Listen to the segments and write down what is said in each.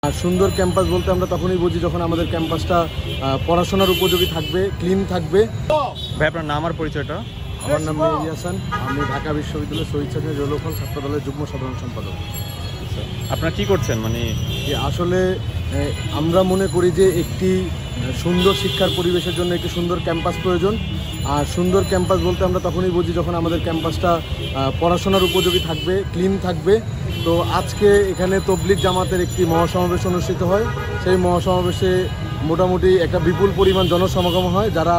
আর সুন্দর ক্যাম্পাস বলতে আমরা তখনই বুঝি যখন আমাদের ক্যাম্পাসটা পড়াশোনার উপযোগী থাকবে, ক্লিন থাকবে। ভাই আপনার নাম আর পরিচয়টা? আমার নাম মেহেদি হাসান, আমি ঢাকা বিশ্ববিদ্যালয়ের শহীদ ছাত্র রেলফল ছাত্রদলের যুগ্ম সাধারণ সম্পাদক। আপনারা কি করছেন? মানে আসলে আমরা মনে করি যে একটি সুন্দর শিক্ষার পরিবেশের জন্য একটি সুন্দর ক্যাম্পাস প্রয়োজন। আর সুন্দর ক্যাম্পাস বলতে আমরা তখনই বুঝি যখন আমাদের ক্যাম্পাসটা পড়াশোনার উপযোগী থাকবে, ক্লিন থাকবে। তো আজকে এখানে তবলিগ জামাতের একটি মহাসমাবেশ অনুষ্ঠিত হয়। সেই মহাসমাবেশে মোটামুটি একটা বিপুল পরিমাণ জনসমাগম হয়, যারা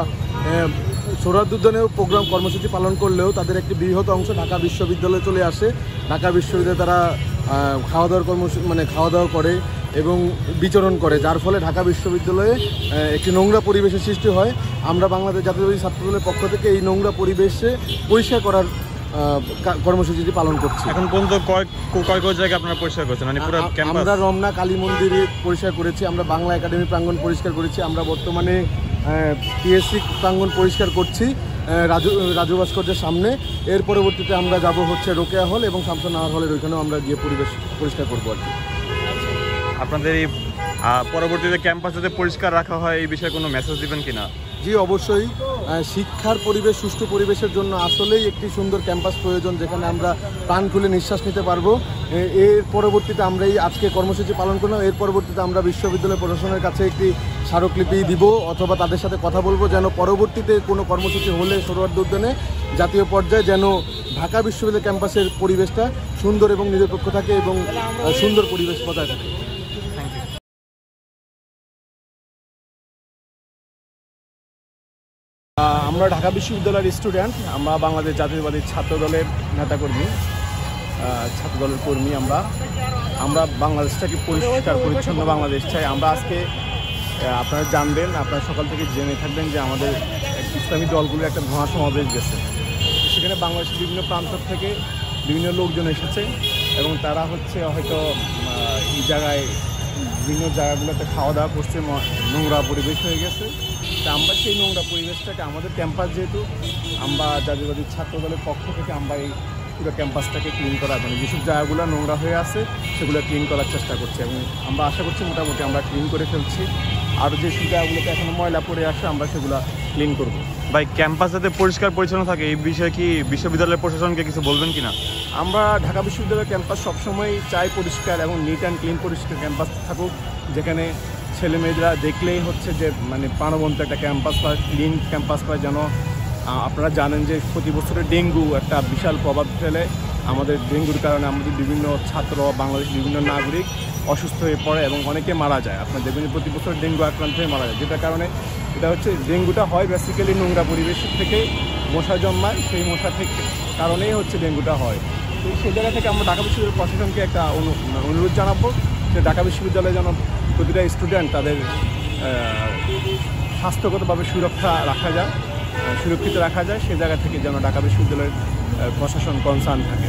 সোহরাওয়ার্দী উদ্যানেও প্রোগ্রাম কর্মসূচি পালন করলেও তাদের একটি বৃহৎ অংশ ঢাকা বিশ্ববিদ্যালয়ে চলে আসে। ঢাকা বিশ্ববিদ্যালয়ে তারা খাওয়া দাওয়া করে এবং বিচরণ করে, যার ফলে ঢাকা বিশ্ববিদ্যালয়ে একটি নোংরা পরিবেশের সৃষ্টি হয়। আমরা বাংলাদেশ জাতীয়তাবাদী ছাত্রদলের পক্ষ থেকে এই নোংরা পরিবেশে পরিষ্কার করার কর্মসূচিটি পালন করছি। এখন পর্যন্ত কয় জায়গায় আপনারা পরিষ্কার করছেন? মানে পুরো ক্যাম্পাস? আমরা রমনা কালী মন্দিরে পরিষ্কার করেছি, আমরা বাংলা একাডেমি প্রাঙ্গণ পরিষ্কার করেছি, আমরা বর্তমানে পিএসসি প্রাঙ্গণ পরিষ্কার করছি রাজু ভাস্কর্যের সামনে। এর পরবর্তীতে আমরা যাব হচ্ছে রোকেয়া হল এবং শামসুন নাহার হলের ওইখানেও আমরা গিয়ে পরিবেশ পরিষ্কার করবো আর কি। আপনাদের এই পরবর্তীতে ক্যাম্পাস যাতে পরিষ্কার রাখা হয় এই বিষয়ে কোনো মেসেজ দিবেন কিনা? জি অবশ্যই, শিক্ষার পরিবেশ, সুষ্ঠু পরিবেশের জন্য আসলেই একটি সুন্দর ক্যাম্পাস প্রয়োজন, যেখানে আমরা প্রাণ খুলে নিঃশ্বাস নিতে পারবো। এর পরবর্তীতে আমরা এই আজকে কর্মসূচি পালন করলাম, এর পরবর্তীতে আমরা বিশ্ববিদ্যালয় প্রশাসনের কাছে একটি স্মারকলিপি দিব অথবা তাদের সাথে কথা বলবো, যেন পরবর্তীতে কোনো কর্মসূচি হলে সোহরাওয়ার্দী উদ্যানে জাতীয় পর্যায়ে যেন ঢাকা বিশ্ববিদ্যালয় ক্যাম্পাসের পরিবেশটা সুন্দর এবং নিরপেক্ষ থাকে এবং সুন্দর পরিবেশ বজায় থাকে। আমরা ঢাকা বিশ্ববিদ্যালয়ের স্টুডেন্ট, আমরা বাংলাদেশ জাতীয়তাবাদী ছাত্রদলের নেতাকর্মী, ছাত্রদলের কর্মী। আমরা বাংলাদেশটাকে পরিষ্কার পরিচ্ছন্ন বাংলাদেশ চাই। আমরা আজকে আপনারা জানবেন, আপনারা সকাল থেকে জেনে থাকবেন যে আমাদের ইসলামী দলগুলোর একটা মহাসমাবেশ গেছে। সেখানে বাংলাদেশের বিভিন্ন প্রান্ত থেকে বিভিন্ন লোকজন এসেছে এবং তারা হয়তো এই জায়গায় বিভিন্ন জায়গাগুলোতে খাওয়া দাওয়া করছে, নোংরা পরিবেশ হয়ে গেছে। তা আমরা সেই নোংরা পরিবেশটাকে, আমাদের ক্যাম্পাস যেহেতু, আমরা জাতীয়তাবাদী ছাত্রদলের পক্ষ থেকে আমরা এই পুরো ক্যাম্পাসটাকে ক্লিন করার, মানে যেসব জায়গাগুলো নোংরা হয়ে আছে সেগুলো ক্লিন করার চেষ্টা করছি এবং আমরা আশা করছি মোটামুটি আমরা ক্লিন করে ফেলছি। আর যেসব জায়গাগুলোতে এখনো ময়লা পড়ে আসে আমরা সেগুলো ক্লিন করব। ভাই, ক্যাম্পাস যাতে পরিষ্কার পরিচ্ছন্ন থাকে এই বিষয়ে কি বিশ্ববিদ্যালয়ের প্রশাসনকে কিছু বলবেন কিনা? আমরা ঢাকা বিশ্ববিদ্যালয়ের ক্যাম্পাস সবসময় চাই পরিষ্কার এবং নিট অ্যান্ড ক্লিন পরিষ্কার ক্যাম্পাস থাকুক, যেখানে ছেলেমেয়েরা দেখলেই হচ্ছে যে মানে প্রাণবন্ত একটা ক্যাম্পাস পায়, ক্লিন ক্যাম্পাস পায়। যেন আপনারা জানেন যে প্রতি বছরে ডেঙ্গু একটা বিশাল প্রভাব ফেলে। আমাদের ডেঙ্গুর কারণে আমাদের বিভিন্ন ছাত্র, বাংলাদেশের বিভিন্ন নাগরিক অসুস্থ হয়ে পড়ে এবং অনেকে মারা যায়। আপনারা দেখবেন যে প্রতি বছর ডেঙ্গু আক্রান্ত হয়ে মারা যায়, যেটার কারণে এটা হচ্ছে ডেঙ্গুটা হয় বেসিক্যালি নোংরা পরিবেশ থেকে মশা জন্মায়, সেই মশা থেকে কারণেই হচ্ছে ডেঙ্গুটা হয়। তো সেই জায়গা থেকে আমরা ঢাকা বিশ্ববিদ্যালয় প্রশাসনকে একটা অনুরোধ জানাবো যে ঢাকা বিশ্ববিদ্যালয়ে যেন প্রতিটা স্টুডেন্ট তাদের স্বাস্থ্যগতভাবে সুরক্ষিত রাখা যায়, সেই জায়গা থেকে যেন ঢাকা বিশ্ববিদ্যালয়ের প্রশাসন কনসার্ন থাকে।